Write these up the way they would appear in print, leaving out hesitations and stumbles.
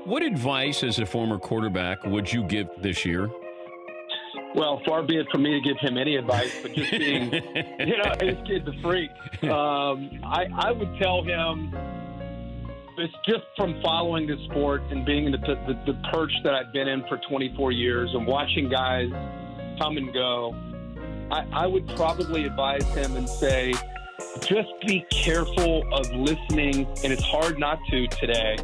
What advice as a former quarterback would you give this year? Well, far be it from me to give him any advice, but just being, this kid's a freak. I would tell him, it's just from following the sport and being in the perch that I've been in for 24 years and watching guys come and go, I would probably advise him and say, just be careful of listening, and it's hard not to today,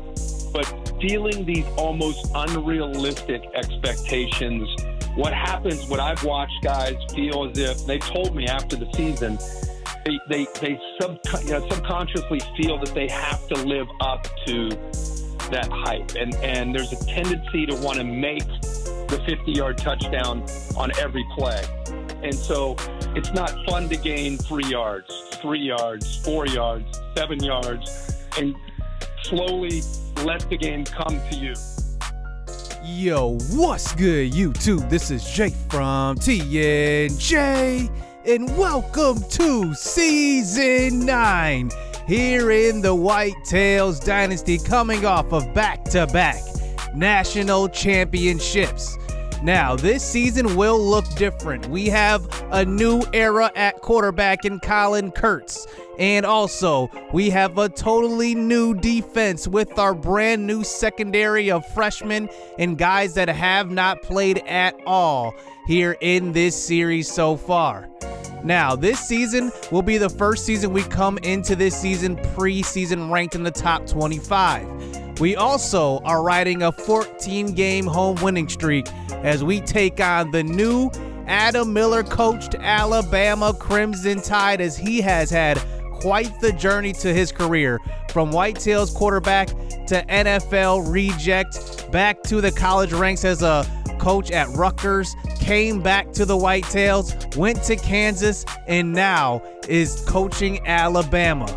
but feeling these almost unrealistic expectations. What happens, what I've watched guys feel as if, they told me after the season, they subconsciously feel that they have to live up to that hype. And there's a tendency to want to make the 50-yard touchdown on every play. And so it's not fun to gain 3 yards, 3 yards, 4 yards, 7 yards, and slowly let the game come to you. Yo, what's good, YouTube? This is Jake from TNJ, and welcome to Season 9 here in the Whitetails Dynasty, coming off of back-to-back national championships. Now, this season will look different. We have a new era at quarterback in Collin, Kurtz. And also, we have a totally new defense with our brand new secondary of freshmen and guys that have not played at all here in this series so far. Now, this season will be the first season we come into this season preseason ranked in the top 25. We also are riding a 14-game home winning streak as we take on the new Adam Miller-coached Alabama Crimson Tide, as he has had quite the journey to his career, from Whitetails quarterback to NFL reject, back to the college ranks as a coach at Rutgers, came back to the Whitetails, went to Kansas, and now is coaching Alabama.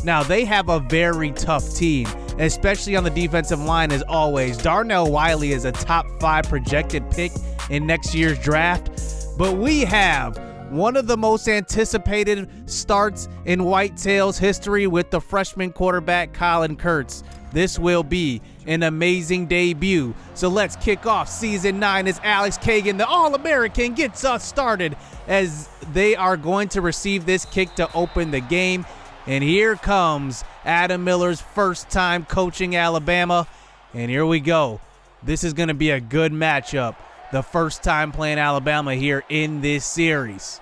Now, they have a very tough team, especially on the defensive line as always. Darnell Wiley is a top 5 projected pick in next year's draft, but we have one of the most anticipated starts in Whitetails history with the freshman quarterback Collin Kurtz. This will be an amazing debut. So let's kick off Season 9 as Alex Kagan, the All-American, gets us started as they are going to receive this kick to open the game. And here comes Adam Miller's first time coaching Alabama. And here we go. This is going to be a good matchup. The first time playing Alabama here in this series.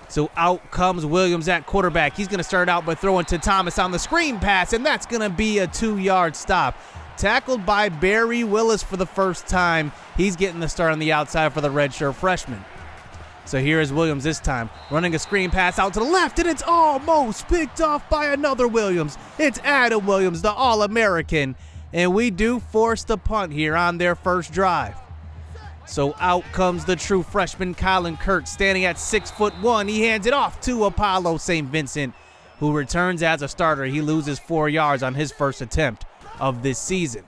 So out comes Williams at quarterback. He's going to start out by throwing to Thomas on the screen pass, and that's going to be a 2-yard stop. Tackled by Barry Willis for the first time. He's getting the start on the outside for the redshirt freshman. So here is Williams this time, running a screen pass out to the left, and it's almost picked off by another Williams. It's Adam Williams, the All-American, and we do force the punt here on their first drive. So out comes the true freshman Collin Kurtz, standing at 6'1". He hands it off to Apollo St. Vincent, who returns as a starter. He loses 4 yards on his first attempt of this season.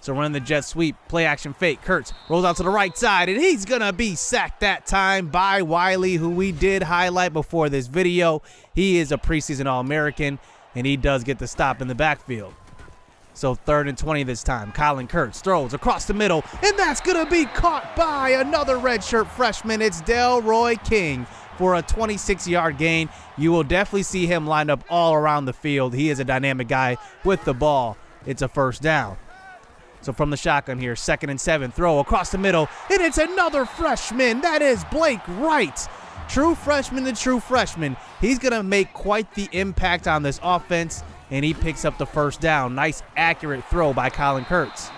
So running the jet sweep, play action fake. Kurtz rolls out to the right side, and he's going to be sacked that time by Wiley, who we did highlight before this video. He is a preseason All-American, and he does get the stop in the backfield. So 3rd and 20 this time. Collin Kurtz throws across the middle, and that's going to be caught by another redshirt freshman. It's Delroy King for a 26-yard gain. You will definitely see him lined up all around the field. He is a dynamic guy with the ball. It's a first down. So from the shotgun here, 2nd and 7, throw across the middle, and it's another freshman. That is Blake Wright. True freshman to true freshman. He's going to make quite the impact on this offense, and he picks up the first down. Nice, accurate throw by Collin Kurtz.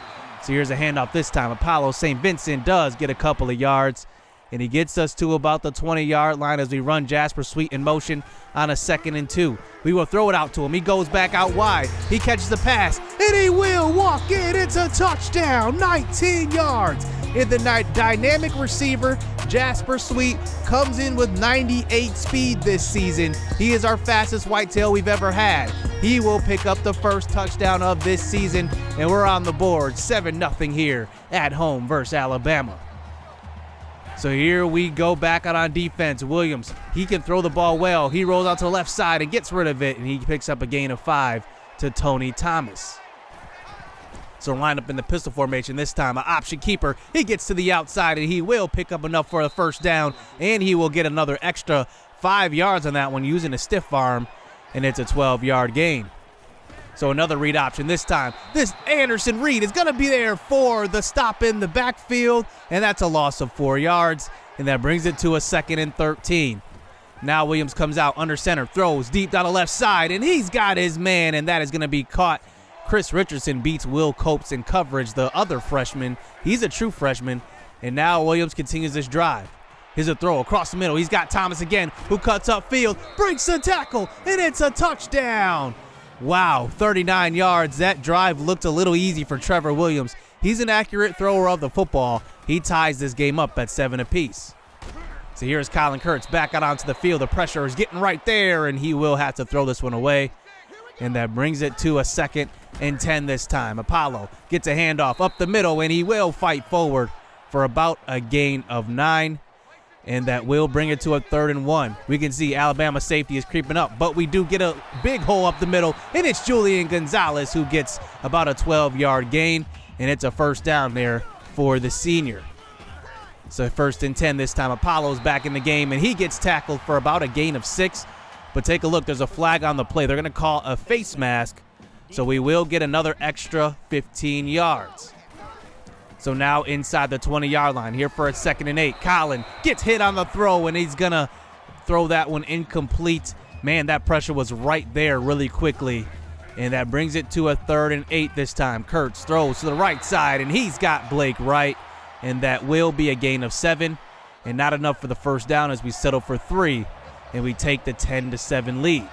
So here's a handoff this time. Apollo St. Vincent does get a couple of yards, and he gets us to about the 20-yard line as we run Jasper Sweet in motion on a 2nd and 2. We will throw it out to him. He goes back out wide. He catches the pass, and he will walk in. It's a touchdown, 19 yards. And the dynamic receiver, Jasper Sweet, comes in with 98 speed this season. He is our fastest whitetail we've ever had. He will pick up the first touchdown of this season, and we're on the board 7-0 here at home versus Alabama. So here we go back out on defense. Williams, he can throw the ball well. He rolls out to the left side and gets rid of it, and he picks up a gain of 5 to Tony Thomas. So line up in the pistol formation this time. An option keeper. He gets to the outside, and he will pick up enough for a first down, and he will get another extra 5 yards on that one using a stiff arm, and it's a 12-yard gain. So another read option this time. This Anderson Reed is going to be there for the stop in the backfield, and that's a loss of 4 yards, and that brings it to a 2nd and 13. Now Williams comes out under center, throws deep down the left side, and he's got his man, and that is going to be caught. Chris Richardson beats Will Copes in coverage, the other freshman. He's a true freshman, and now Williams continues this drive. Here's a throw across the middle. He's got Thomas again, who cuts upfield, breaks the tackle, and it's a touchdown. Wow, 39 yards. That drive looked a little easy for Trevor Williams. He's an accurate thrower of the football. He ties this game up at 7 apiece. So here's Collin Kurtz back out onto the field. The pressure is getting right there, and he will have to throw this one away. And that brings it to a 2nd and 10 this time. Apollo gets a handoff up the middle, and he will fight forward for about a gain of 9. And that will bring it to a 3rd and 1. We can see Alabama safety is creeping up, but we do get a big hole up the middle, and it's Julian Gonzalez who gets about a 12-yard gain, and it's a first down there for the senior. So 1st and 10 this time. Apollo's back in the game, and he gets tackled for about a gain of 6. But take a look. There's a flag on the play. They're going to call a face mask, so we will get another extra 15 yards. So now inside the 20-yard line here for a 2nd and 8. Collin gets hit on the throw, and he's going to throw that one incomplete. Man, that pressure was right there really quickly. And that brings it to a 3rd and 8 this time. Kurtz throws to the right side, and he's got Blake Wright. And that will be a gain of 7. And not enough for the first down as we settle for 3. And we take the 10-7 lead.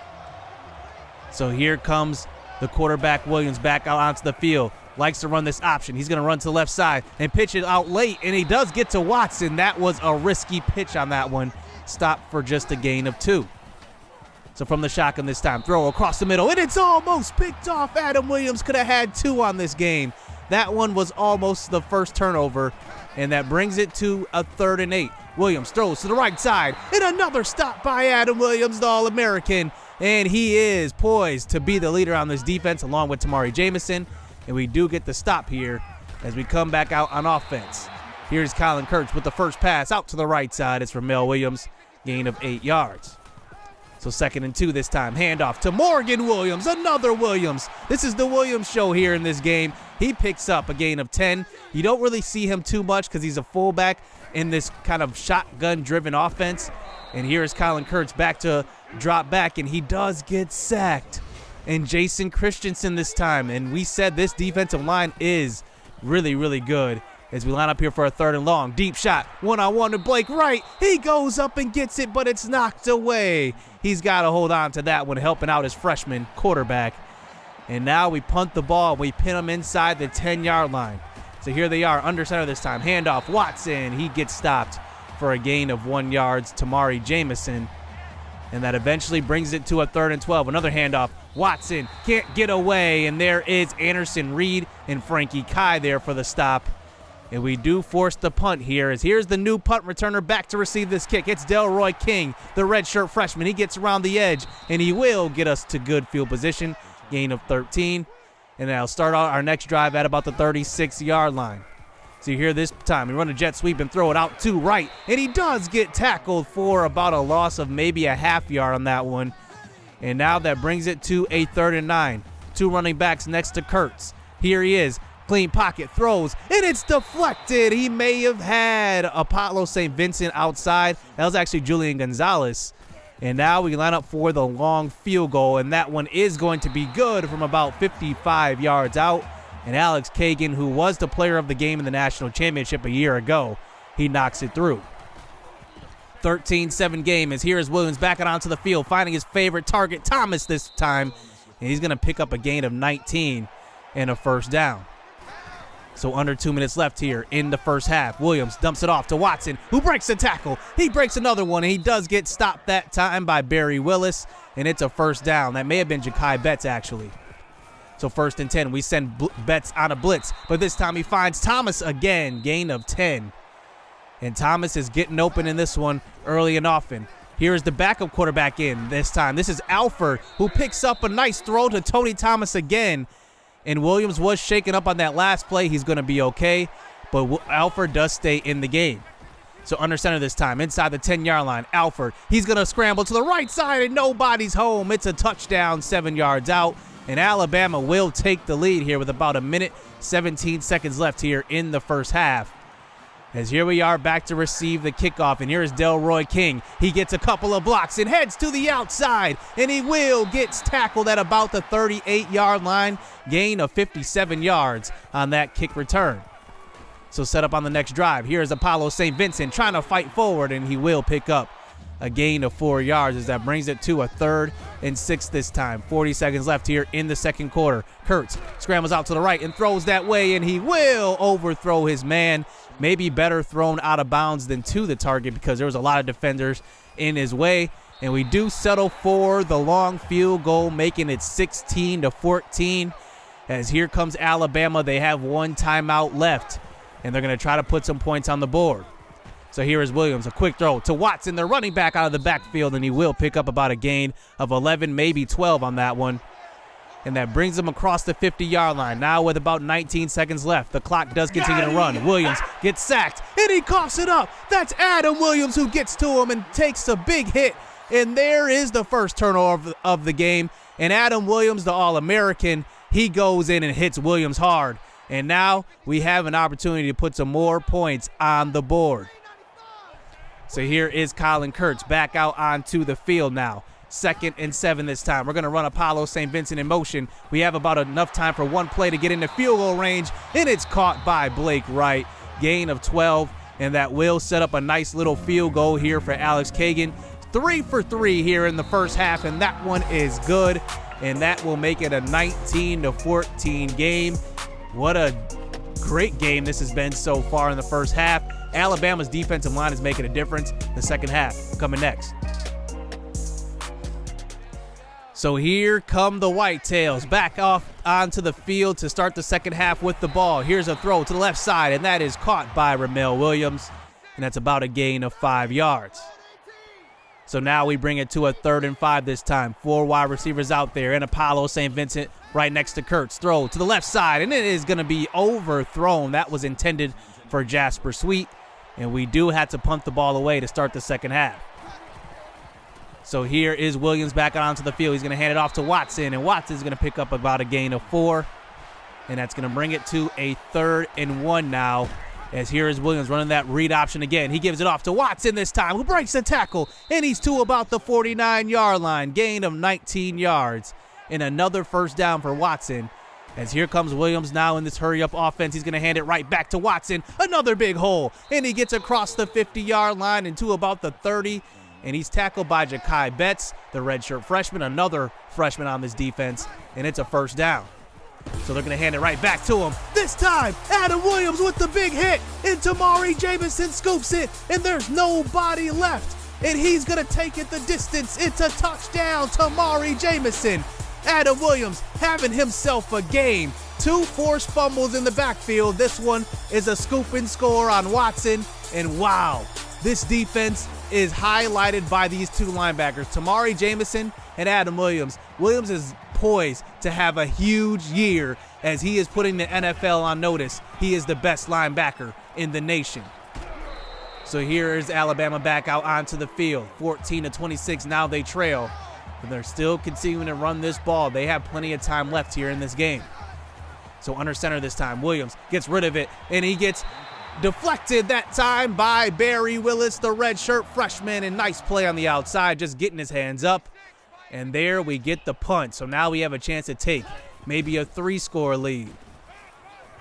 So here comes the quarterback Williams back out onto the field. Likes to run this option. He's going to run to the left side and pitch it out late, and he does get to Watson. That was a risky pitch on that one. Stopped for just a gain of 2. So from the shotgun this time, throw across the middle, and it's almost picked off. Adam Williams could have had 2 on this game. That one was almost the first turnover, and that brings it to a 3rd and 8. Williams throws to the right side, and another stop by Adam Williams, the All-American, and he is poised to be the leader on this defense along with Tamari Jamison. And we do get the stop here as we come back out on offense. Here's Collin Kurtz with the first pass out to the right side. It's from Mel Williams, gain of 8 yards. So 2nd and 2 this time. Handoff to Morgan Williams, another Williams. This is the Williams show here in this game. He picks up a gain of 10. You don't really see him too much because he's a fullback in this kind of shotgun-driven offense. And here's Collin Kurtz back to drop back, and he does get sacked. And Jason Christensen this time. And we said this defensive line is really, really good. As we line up here for a 3rd and long. Deep shot, one-on-one to Blake Wright. He goes up and gets it, but it's knocked away. He's got to hold on to that one, helping out his freshman quarterback. And now we punt the ball. We pin him inside the 10-yard line. So here they are, under center this time. Handoff, Watson. He gets stopped for a gain of 1 yard. Tamari Jamison. And that eventually brings it to a 3rd and 12. Another handoff. Watson can't get away. And there is Anderson Reed and Frankie Kai there for the stop. And we do force the punt here, as here's the new punt returner back to receive this kick. It's Delroy King, the redshirt freshman. He gets around the edge, and he will get us to good field position. Gain of 13. And that'll start out our next drive at about the 36-yard line. So here this time, we run a jet sweep and throw it out to right. And he does get tackled for about a loss of maybe a half yard on that one. And now that brings it to a 3rd and 9. 2 running backs next to Kurtz. Here he is. Clean pocket, throws, and it's deflected. He may have had Apollo St. Vincent outside. That was actually Julian Gonzalez. And now we line up for the long field goal, and that one is going to be good from about 55 yards out. And Alex Kagan, who was the player of the game in the national championship a year ago, he knocks it through. 13-7 game as here is Williams backing onto the field, finding his favorite target, Thomas, this time. And he's going to pick up a gain of 19 and a first down. So under 2 minutes left here in the first half. Williams dumps it off to Watson, who breaks the tackle. He breaks another one, and he does get stopped that time by Barry Willis, and it's a first down. That may have been Ja'Kai Betts, actually. So 1st and 10, we send Betts on a blitz, but this time he finds Thomas again, gain of 10. And Thomas is getting open in this one early and often. Here's the backup quarterback in this time. This is Alford, who picks up a nice throw to Tony Thomas again. And Williams was shaken up on that last play. He's going to be okay, but Alford does stay in the game. So under center this time, inside the 10-yard line, Alford. He's going to scramble to the right side, and nobody's home. It's a touchdown, 7 yards out, and Alabama will take the lead here with about a minute, 17 seconds left here in the first half. As here we are back to receive the kickoff, and here is Delroy King. He gets a couple of blocks and heads to the outside, and he gets tackled at about the 38-yard line, gain of 57 yards on that kick return. So set up on the next drive. Here is Apollo St. Vincent trying to fight forward, and he will pick up a gain of 4 yards as that brings it to a 3rd and 6 this time. 40 seconds left here in the second quarter. Kurtz scrambles out to the right and throws that way, and he will overthrow his man. Maybe better thrown out of bounds than to the target because there was a lot of defenders in his way. And we do settle for the long field goal, making it 16-14. As here comes Alabama. They have one timeout left, and they're going to try to put some points on the board. So here is Williams, a quick throw to Watson, the running back out of the backfield, and he will pick up about a gain of 11, maybe 12 on that one. And that brings him across the 50-yard line. Now with about 19 seconds left, the clock does continue to run. Williams gets sacked, and he coughs it up. That's Adam Williams who gets to him and takes a big hit. And there is the first turnover of the game. And Adam Williams, the All-American, he goes in and hits Williams hard. And now we have an opportunity to put some more points on the board. So here is Collin Kurtz back out onto the field now. 2nd and 7 this time. We're going to run Apollo St. Vincent in motion. We have about enough time for one play to get into field goal range, and it's caught by Blake Wright. Gain of 12, and that will set up a nice little field goal here for Alex Kagan. 3 for 3 here in the first half, and that one is good, and that will make it a 19-14 game. What a great game this has been so far in the first half. Alabama's defensive line is making a difference. The second half coming next. So here come the Whitetails back off onto the field to start the second half with the ball. Here's a throw to the left side, and that is caught by Ramel Williams, and that's about a gain of 5 yards. So now we bring it to a 3rd and 5 this time. 4 wide receivers out there, and Apollo St. Vincent right next to Kurtz. Throw to the left side, and it is going to be overthrown. That was intended for Jasper Sweet, and we do have to punt the ball away to start the second half. So here is Williams back out onto the field. He's going to hand it off to Watson, and Watson's going to pick up about a gain of 4, and that's going to bring it to a 3rd and 1 now. As here is Williams running that read option again. He gives it off to Watson this time, who breaks the tackle, and he's to about the 49-yard line. Gain of 19 yards, and another first down for Watson. As here comes Williams now in this hurry-up offense. He's going to hand it right back to Watson. Another big hole, and he gets across the 50-yard line and to about the 30, and he's tackled by Ja'Kai Betts, the redshirt freshman, another freshman on this defense, and it's a first down. So they're going to hand it right back to him. This time, Adam Williams with the big hit, and Tamari Jamison scoops it, and there's nobody left, and he's going to take it the distance. It's a touchdown, Tamari Jamison. Adam Williams having himself a game. 2 forced fumbles in the backfield. This one is a scoop and score on Watson, and wow, this defense is highlighted by these 2 linebackers, Tamari Jamison and Adam Williams. Williams is poised to have a huge year as he is putting the NFL on notice. He is the best linebacker in the nation. So here is Alabama back out onto the field. 14-26, now they trail. And they're still continuing to run this ball. They have plenty of time left here in this game. So under center this time, Williams gets rid of it, and he gets deflected that time by Barry Willis, the redshirt freshman, and nice play on the outside, just getting his hands up. And there we get the punt. So now we have a chance to take maybe a 3-score lead.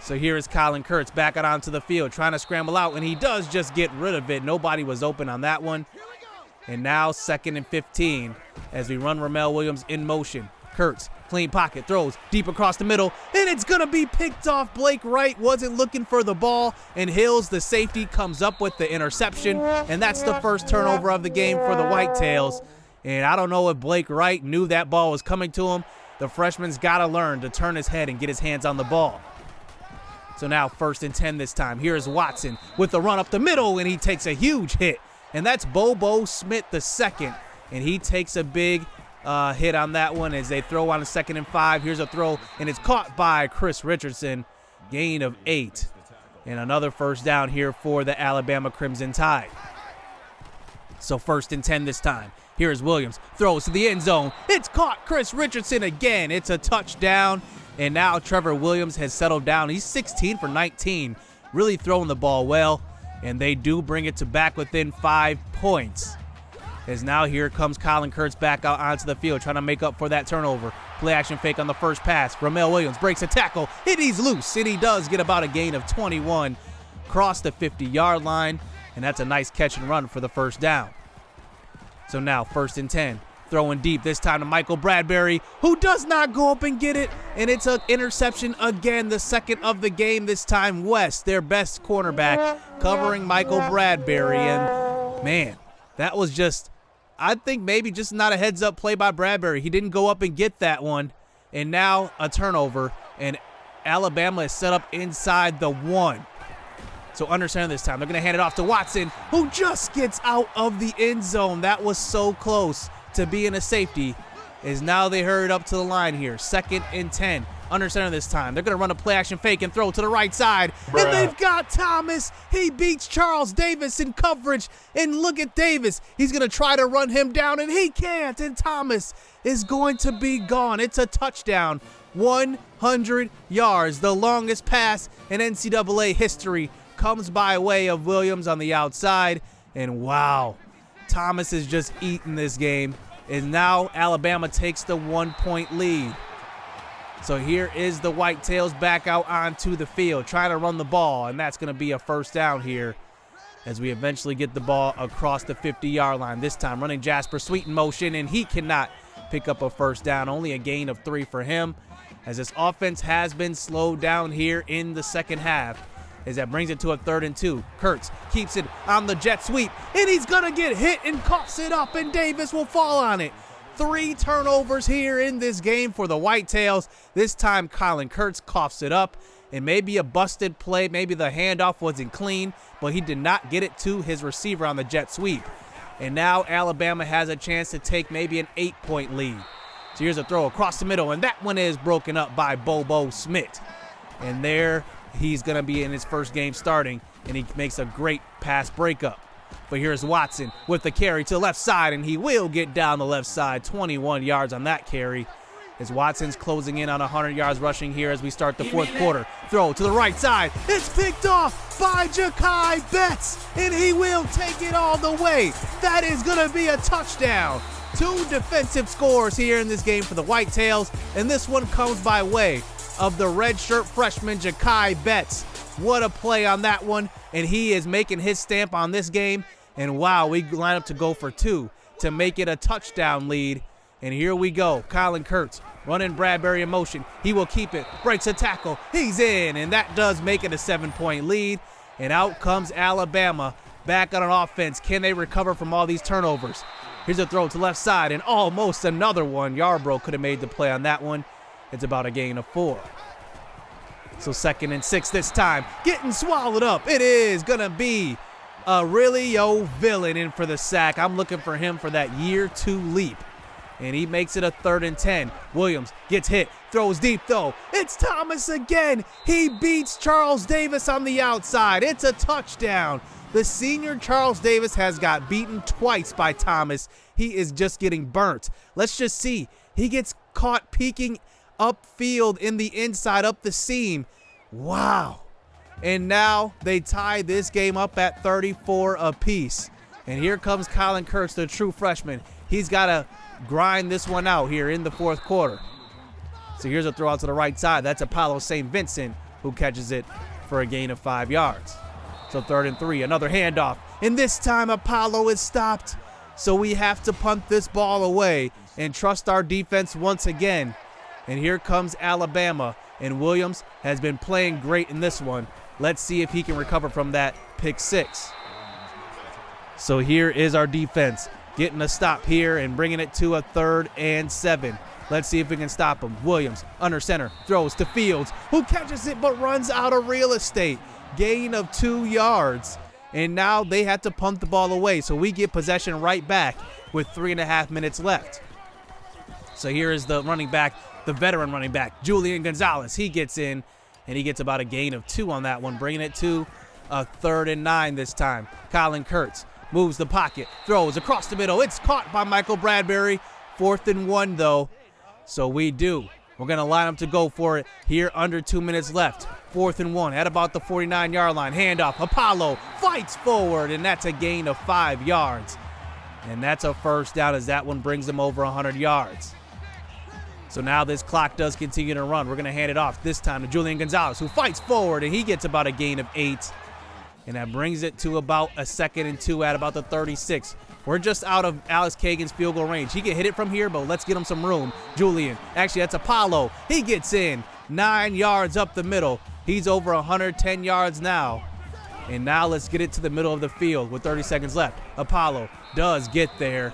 So here is Collin Kurtz back out onto the field, trying to scramble out, and he does just get rid of it. Nobody was open on that one. And now 2nd and 15 as we run Ramel Williams in motion. Kurtz, clean pocket, throws deep across the middle, and it's going to be picked off. Blake Wright wasn't looking for the ball, and Hills, the safety, comes up with the interception, and that's the first turnover of the game for the Whitetails. And I don't know if Blake Wright knew that ball was coming to him. The freshman's got to learn to turn his head and get his hands on the ball. So now 1st and 10 this time. Here's Watson with the run up the middle, and he takes a huge hit. And that's Bobo Smith II, and he takes a big hit on that one as they throw on a 2nd and 5. Here's a throw, and it's caught by Chris Richardson. Gain of 8. And another first down here for the Alabama Crimson Tide. So 1st and 10 this time. Here's Williams. Throws to the end zone. It's caught Chris Richardson again. It's a touchdown. And now Trevor Williams has settled down. He's 16 for 19. Really throwing the ball well. And they do bring it to back within 5 points. As now here comes Collin Kurtz back out onto the field, trying to make up for that turnover. Play action fake on the first pass. Ramel Williams breaks a tackle. He's loose, and he does get about a gain of 21. Cross the 50-yard line, and that's a nice catch and run for the first down. So now 1st and 10. Throwing deep, this time to Michael Bradbury, who does not go up and get it. And it's an interception again, the 2nd of the game this time. West, their best cornerback, covering Michael Bradbury. And, man, that was just, I think maybe just not a heads-up play by Bradbury. He didn't go up and get that one. And now a turnover, and Alabama is set up inside the 1. So understand this time. They're going to hand it off to Watson, who just gets out of the end zone. That was so close to being a safety. Is now they hurried up to the line here. 2nd and 10. Under center this time. They're going to run a play action fake and throw to the right side. And they've got Thomas. He beats Charles Davis in coverage. And look at Davis. He's going to try to run him down, and he can't. And Thomas is going to be gone. It's a touchdown. 100 yards. The longest pass in NCAA history comes by way of Williams on the outside. And wow, Thomas is just eating this game. And now Alabama takes the 1-point lead. So here is the Whitetails back out onto the field, trying to run the ball, and that's going to be a first down here as we eventually get the ball across the 50-yard line. This time running Jasper Sweet in motion, and he cannot pick up a first down. Only a gain of 3 for him, as this offense has been slowed down here in the second half, as that brings it to a 3rd and 2. Kurtz keeps it on the jet sweep, and he's going to get hit and coughs it up, and Davis will fall on it. 3 turnovers here in this game for the Whitetails. This time Collin Kurtz coughs it up, and maybe a busted play. Maybe the handoff wasn't clean, but he did not get it to his receiver on the jet sweep. And now Alabama has a chance to take maybe an 8-point lead. So here's a throw across the middle, and that one is broken up by Bobo Smith. And there he's going to be in his first game starting, and he makes a great pass breakup. But here's Watson with the carry to the left side, and he will get down the left side. 21 yards on that carry, as Watson's closing in on 100 yards rushing here as we start the 4th quarter. Throw to the right side. It's picked off by Ja'Kai Betts, and he will take it all the way. That is going to be a touchdown. 2 defensive scores here in this game for the Whitetails, and this one comes by way of the redshirt freshman Ja'Kai Betts. What a play on that one, and he is making his stamp on this game. And wow, we line up to go for 2 to make it a touchdown lead. And here we go. Collin Kurtz running Bradbury in motion. He will keep it. Breaks a tackle. He's in, and that does make it a 7-point lead. And out comes Alabama back on an offense. Can they recover from all these turnovers? Here's a throw to left side, and almost another one. Yarbrough could have made the play on that one. It's about a gain of 4. So 2nd and 6 this time. Getting swallowed up. It is going to be Aurelio Villain in for the sack. I'm looking for him for that year 2 leap. And he makes it a 3rd and 10. Williams gets hit. Throws deep, though. It's Thomas again. He beats Charles Davis on the outside. It's a touchdown. The senior Charles Davis has got beaten twice by Thomas. He is just getting burnt. Let's just see. He gets caught peeking upfield in the inside, up the seam. Wow. And now they tie this game up at 34 apiece. And here comes Collin Kurtz, the true freshman. He's got to grind this one out here in the 4th quarter. So here's a throw out to the right side. That's Apollo St. Vincent who catches it for a gain of 5 yards. So 3rd and 3, another handoff. And this time Apollo is stopped. So we have to punt this ball away and trust our defense once again. And here comes Alabama, and Williams has been playing great in this one. Let's see if he can recover from that pick 6. So here is our defense getting a stop here and bringing it to a 3rd and 7. Let's see if we can stop him. Williams under center, throws to Fields, who catches it but runs out of real estate. Gain of 2 yards. And now they have to punt the ball away, so we get possession right back with 3.5 minutes left. So here is the running back, the veteran running back, Julian Gonzalez. He gets in, and he gets about a gain of 2 on that one, bringing it to a 3rd and 9 this time. Collin Kurtz moves the pocket, throws across the middle. It's caught by Michael Bradbury. 4th and 1, though. So we're going to line up to go for it here under 2 minutes left. 4th and 1 at about the 49-yard line. Handoff. Apollo fights forward, and that's a gain of 5 yards. And that's a first down as that one brings them over 100 yards. So now this clock does continue to run. We're going to hand it off this time to Julian Gonzalez, who fights forward, and he gets about a gain of 8. And that brings it to about a 2nd and 2 at about the 36. We're just out of Alex Kagan's field goal range. He can hit it from here, but let's get him some room. Julian, actually that's Apollo. He gets in 9 yards up the middle. He's over 110 yards now. And now let's get it to the middle of the field with 30 seconds left. Apollo does get there.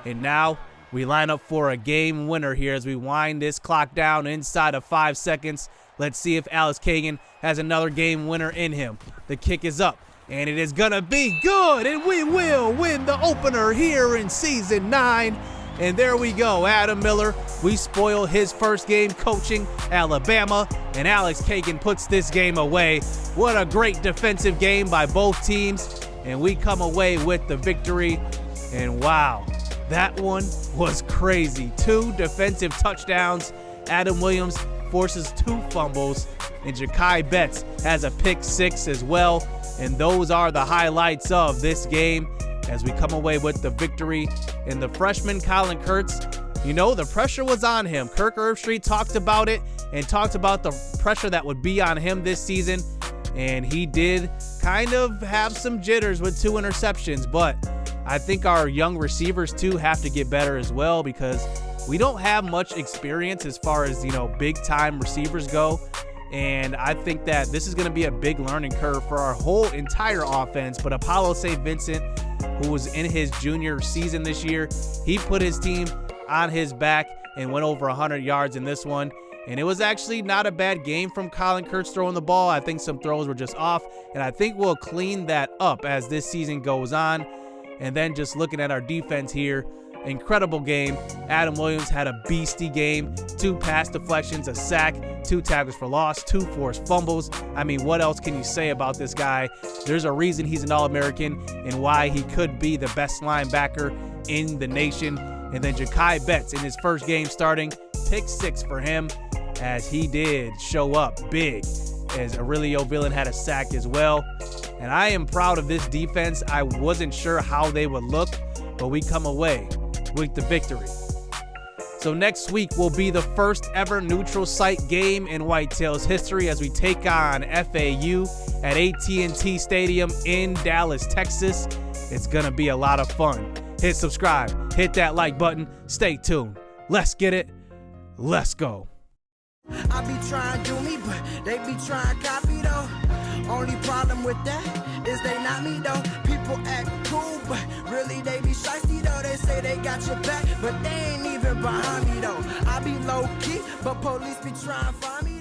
And now we line up for a game winner here as we wind this clock down inside of 5 seconds. Let's see if Alex Kagan has another game winner in him. The kick is up, and it is going to be good, and we will win the opener here in Season 9. And there we go, Adam Miller. We spoil his first game coaching Alabama, and Alex Kagan puts this game away. What a great defensive game by both teams, and we come away with the victory. And wow, that one was crazy. 2 defensive touchdowns. Adam Williams forces 2 fumbles, and Ja'Kai Betts has a pick 6 as well. And those are the highlights of this game as we come away with the victory. And the freshman Collin Kurtz, you know, the pressure was on him. Kirk Herbstreit talked about it and talked about the pressure that would be on him this season. And he did kind of have some jitters with 2 interceptions, but I think our young receivers too have to get better as well, because we don't have much experience as far as, you know, big time receivers go. And I think that this is going to be a big learning curve for our whole entire offense. But Apollo St. Vincent, who was in his junior season this year, he put his team on his back and went over 100 yards in this one. And it was actually not a bad game from Collin Kurtz throwing the ball. I think some throws were just off, and I think we'll clean that up as this season goes on. And then just looking at our defense here, incredible game. Adam Williams had a beastie game. 2 pass deflections, a sack, 2 tackles for loss, 2 forced fumbles. I mean, what else can you say about this guy? There's a reason he's an All-American and why he could be the best linebacker in the nation. And then Ja'Kai Betts in his first game starting, pick 6 for him, as he did show up big, as Aurelio Villain had a sack as well. And I am proud of this defense. I wasn't sure how they would look, but we come away with the victory. So next week will be the first ever neutral site game in Whitetails history as we take on FAU at AT&T Stadium in Dallas, Texas. It's gonna be a lot of fun. Hit subscribe, hit that like button, stay tuned. Let's get it, let's go. I be trying to do me, but they be trying to copy though. Only problem with that is they not me though. People act cool, but really they be shiesty though. They say they got your back, but they ain't even behind me though. I be low key, but police be trying to find me.